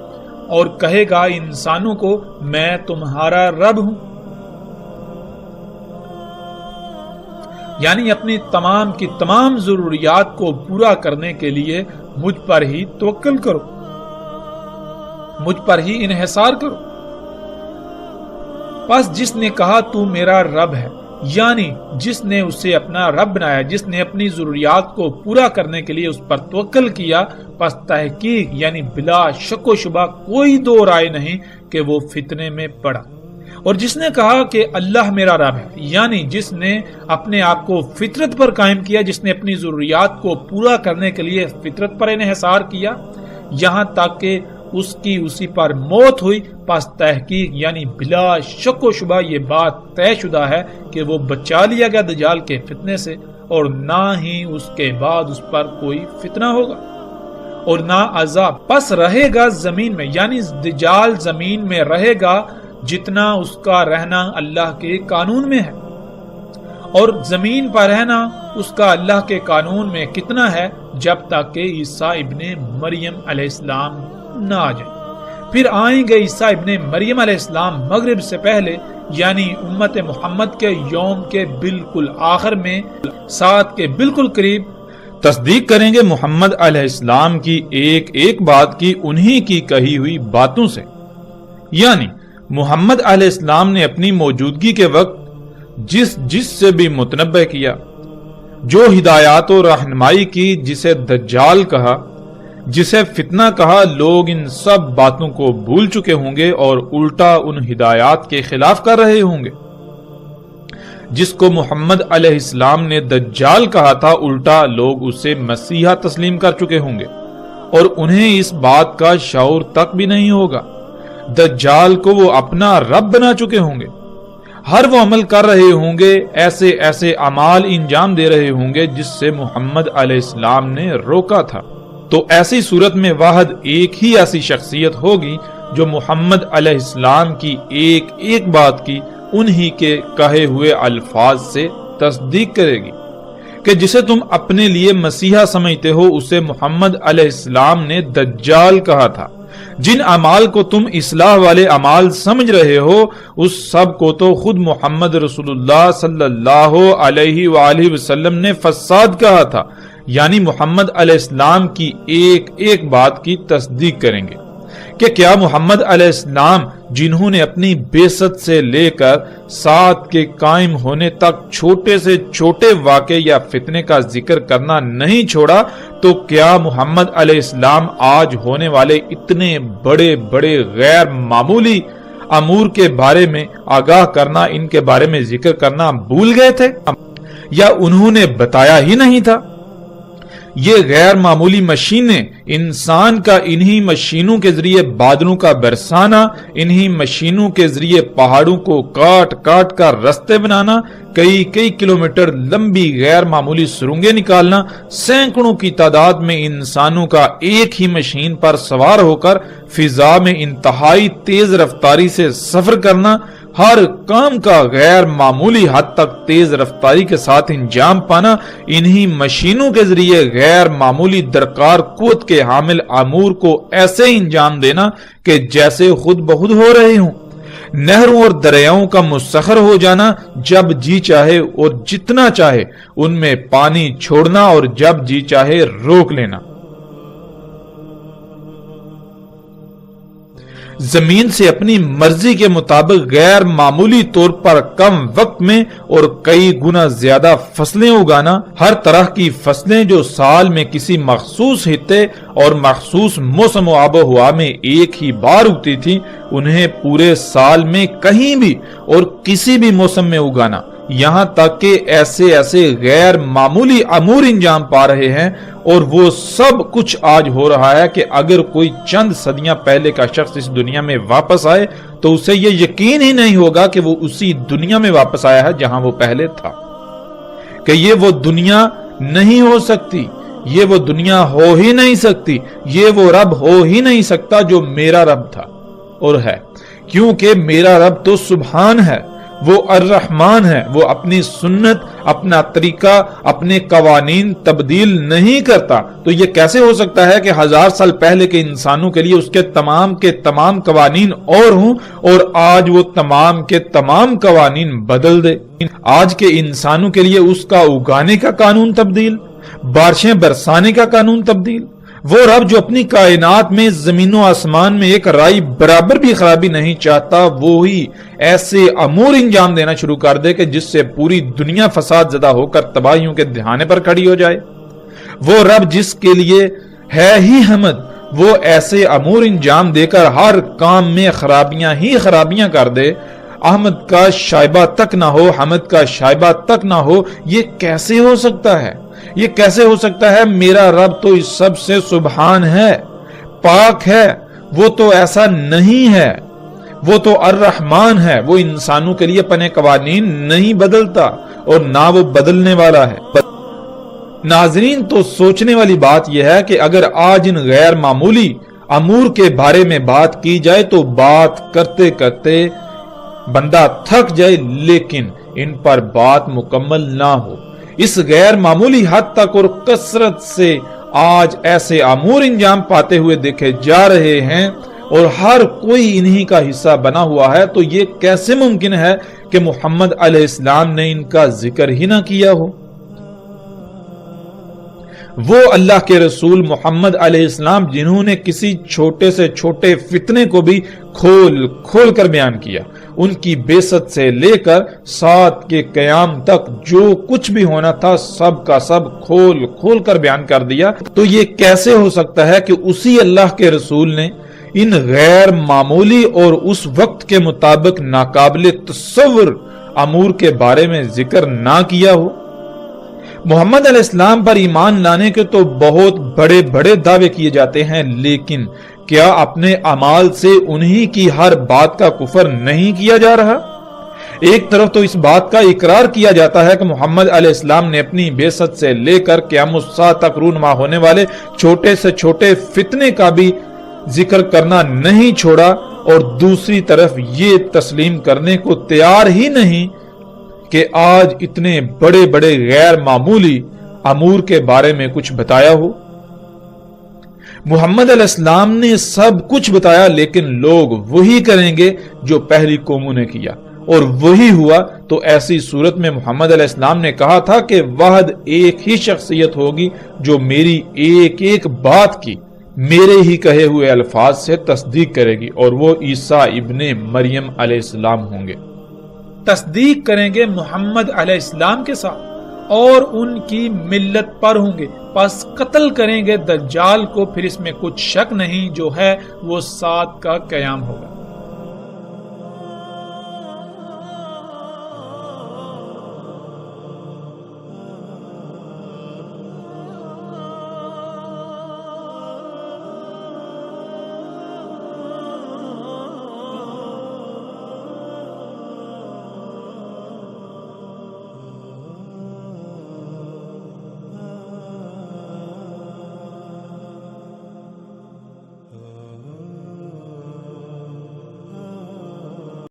اور کہے گا انسانوں کو میں تمہارا رب ہوں، یعنی اپنی تمام کی تمام ضروریات کو پورا کرنے کے لیے مجھ پر ہی توکل کرو، مجھ پر ہی انحصار کرو۔ پس جس نے کہا تو میرا رب ہے، یعنی جس نے اسے اپنا رب بنایا، جس نے اپنی ضروریات کو پورا کرنے کے لیے اس پر توکل کیا، پس تحقیق یعنی بلا شک و شبہ کوئی دو رائے نہیں کہ وہ فتنے میں پڑا۔ اور جس نے کہا کہ اللہ میرا رب ہے، یعنی جس نے اپنے آپ کو فطرت پر قائم کیا، جس نے اپنی ضروریات کو پورا کرنے کے لیے فطرت پر انحصار کیا یہاں تک کہ اس کی اسی پر موت ہوئی، پس تحقیق یعنی بلا شک و شبہ یہ بات طے شدہ ہے کہ وہ بچا لیا گیا دجال کے فتنے سے، اور نہ ہی اس کے بعد اس پر کوئی فتنہ ہوگا اور نہ عذاب۔ پس رہے گا زمین میں، یعنی دجال زمین میں رہے گا جتنا اس کا رہنا اللہ کے قانون میں ہے، اور زمین پر رہنا اس کا اللہ کے قانون میں کتنا ہے، جب تک کہ عیسیٰ ابن مریم علیہ السلام نہ آ جائے۔ پھر آئیں گے عیسیٰ ابن مریم علیہ السلام مغرب سے پہلے، یعنی امت محمد کے یوم کے بالکل آخر میں، ساتھ کے بالکل قریب تصدیق کریں گے محمد علیہ السلام کی ایک ایک بات کی انہی کی کہی ہوئی باتوں سے، یعنی محمد علیہ السلام نے اپنی موجودگی کے وقت جس سے بھی متنبہ کیا، جو ہدایات و رہنمائی کی، جسے دجال کہا، جسے فتنہ کہا، لوگ ان سب باتوں کو بھول چکے ہوں گے اور الٹا ان ہدایات کے خلاف کر رہے ہوں گے۔ جس کو محمد علیہ السلام نے دجال کہا تھا، الٹا لوگ اسے مسیحا تسلیم کر چکے ہوں گے، اور انہیں اس بات کا شعور تک بھی نہیں ہوگا۔ دجال کو وہ اپنا رب بنا چکے ہوں گے، ہر وہ عمل کر رہے ہوں گے، ایسے ایسے اعمال انجام دے رہے ہوں گے جس سے محمد علیہ السلام نے روکا تھا۔ تو ایسی صورت میں واحد ایک ہی ایسی شخصیت ہوگی جو محمد علیہ السلام کی ایک ایک بات کی انہی کے کہے ہوئے الفاظ سے تصدیق کرے گی کہ جسے تم اپنے لیے مسیحا سمجھتے ہو اسے محمد علیہ السلام نے دجال کہا تھا۔ جن اعمال کو تم اصلاح والے اعمال سمجھ رہے ہو اس سب کو تو خود محمد رسول اللہ صلی اللہ علیہ وآلہ وسلم نے فساد کہا تھا، یعنی محمد علیہ السلام کی ایک ایک بات کی تصدیق کریں گے کہ کیا محمد علیہ السلام جنہوں نے اپنی بعثت سے لے کر ساتھ کے قائم ہونے تک چھوٹے سے چھوٹے واقعے یا فتنے کا ذکر کرنا نہیں چھوڑا، تو کیا محمد علیہ السلام آج ہونے والے اتنے بڑے بڑے غیر معمولی امور کے بارے میں آگاہ کرنا، ان کے بارے میں ذکر کرنا بھول گئے تھے یا انہوں نے بتایا ہی نہیں تھا؟ یہ غیر معمولی مشینیں، انسان کا انہی مشینوں کے ذریعے بادلوں کا برسانا، انہی مشینوں کے ذریعے پہاڑوں کو کاٹ کاٹ کر رستے بنانا، کئی کئی کلومیٹر لمبی غیر معمولی سرنگیں نکالنا، سینکڑوں کی تعداد میں انسانوں کا ایک ہی مشین پر سوار ہو کر فضا میں انتہائی تیز رفتاری سے سفر کرنا، ہر کام کا غیر معمولی حد تک تیز رفتاری کے ساتھ انجام پانا، انہی مشینوں کے ذریعے غیر معمولی درکار قوت کے حامل امور کو ایسے انجام دینا کہ جیسے خود بخود ہو رہے ہوں، نہروں اور دریاؤں کا مسخر ہو جانا، جب جی چاہے اور جتنا چاہے ان میں پانی چھوڑنا اور جب جی چاہے روک لینا، زمین سے اپنی مرضی کے مطابق غیر معمولی طور پر کم وقت میں اور کئی گنا زیادہ فصلیں اگانا، ہر طرح کی فصلیں جو سال میں کسی مخصوص خطے اور مخصوص موسم و آب و ہوا میں ایک ہی بار اگتی تھی انہیں پورے سال میں کہیں بھی اور کسی بھی موسم میں اگانا، یہاں تک کہ ایسے ایسے غیر معمولی امور انجام پا رہے ہیں، اور وہ سب کچھ آج ہو رہا ہے کہ اگر کوئی چند صدیاں پہلے کا شخص اس دنیا میں واپس آئے تو اسے یہ یقین ہی نہیں ہوگا کہ وہ اسی دنیا میں واپس آیا ہے جہاں وہ پہلے تھا، کہ یہ وہ دنیا نہیں ہو سکتی، یہ وہ دنیا ہو ہی نہیں سکتی، یہ وہ رب ہو ہی نہیں سکتا جو میرا رب تھا اور ہے، کیونکہ میرا رب تو سبحان ہے، وہ الرحمن ہے، وہ اپنی سنت، اپنا طریقہ، اپنے قوانین تبدیل نہیں کرتا، تو یہ کیسے ہو سکتا ہے کہ 1000 سال پہلے کے انسانوں کے لیے اس کے تمام قوانین اور ہوں اور آج وہ تمام کے تمام قوانین بدل دے؟ آج کے انسانوں کے لیے اس کا اگانے کا قانون تبدیل، بارشیں برسانے کا قانون تبدیل، وہ رب جو اپنی کائنات میں زمین و آسمان میں ایک رائی برابر بھی خرابی نہیں چاہتا، وہی ایسے امور انجام دینا شروع کر دے کہ جس سے پوری دنیا فساد زدہ ہو کر تباہیوں کے دہانے پر کھڑی ہو جائے، وہ رب جس کے لیے ہے ہی حمد، وہ ایسے امور انجام دے کر ہر کام میں خرابیاں ہی خرابیاں کر دے، احمد کا شائبہ تک نہ ہو، حمد کا شائبہ تک نہ ہو، یہ کیسے ہو سکتا ہے؟ یہ کیسے ہو سکتا ہے؟ میرا رب تو اس سب سے سبحان ہے، پاک ہے، وہ تو ایسا نہیں ہے، وہ تو الرحمن ہے، وہ انسانوں کے لیے اپنے قوانین نہیں بدلتا اور نہ وہ بدلنے والا ہے۔ ناظرین، تو سوچنے والی بات یہ ہے کہ اگر آج ان غیر معمولی امور کے بارے میں بات کی جائے تو بات کرتے کرتے بندہ تھک جائے، لیکن ان پر بات مکمل نہ ہو۔ اس غیر معمولی حد تک اور کثرت سے آج ایسے امور انجام پاتے ہوئے دیکھے جا رہے ہیں اور ہر کوئی انہی کا حصہ بنا ہوا ہے، تو یہ کیسے ممکن ہے کہ محمد علیہ السلام نے ان کا ذکر ہی نہ کیا ہو؟ وہ اللہ کے رسول محمد علیہ السلام جنہوں نے کسی چھوٹے سے چھوٹے فتنے کو بھی کھول کھول کر بیان کیا، ان کی بعثت سے لے کر ساتھ کے قیام تک جو کچھ بھی ہونا تھا سب کا سب کھول کھول کر بیان کر دیا، تو یہ کیسے ہو سکتا ہے کہ اسی اللہ کے رسول نے ان غیر معمولی اور اس وقت کے مطابق ناقابل تصور امور کے بارے میں ذکر نہ کیا ہو؟ محمد علیہ السلام پر ایمان لانے کے تو بہت بڑے بڑے دعوے کیے جاتے ہیں، لیکن کیا اپنے اعمال سے انہی کی ہر بات کا کفر نہیں کیا جا رہا؟ ایک طرف تو اس بات کا اقرار کیا جاتا ہے کہ محمد علیہ السلام نے اپنی بعثت سے لے کر قیام الساعہ تک رونما ہونے والے چھوٹے سے چھوٹے فتنے کا بھی ذکر کرنا نہیں چھوڑا اور دوسری طرف یہ تسلیم کرنے کو تیار ہی نہیں کہ آج اتنے بڑے بڑے غیر معمولی امور کے بارے میں کچھ بتایا ہو۔ محمد علیہ السلام نے سب کچھ بتایا، لیکن لوگ وہی کریں گے جو پہلی قوموں نے کیا، اور وہی ہوا۔ تو ایسی صورت میں محمد علیہ السلام نے کہا تھا کہ واحد ایک ہی شخصیت ہوگی جو میری ایک ایک بات کی میرے ہی کہے ہوئے الفاظ سے تصدیق کرے گی، اور وہ عیسیٰ ابن مریم علیہ السلام ہوں گے۔ تصدیق کریں گے محمد علیہ السلام کے ساتھ اور ان کی ملت پر ہوں گے، پس قتل کریں گے دجال کو، پھر اس میں کچھ شک نہیں، جو ہے وہ 7 کا قیام ہوگا۔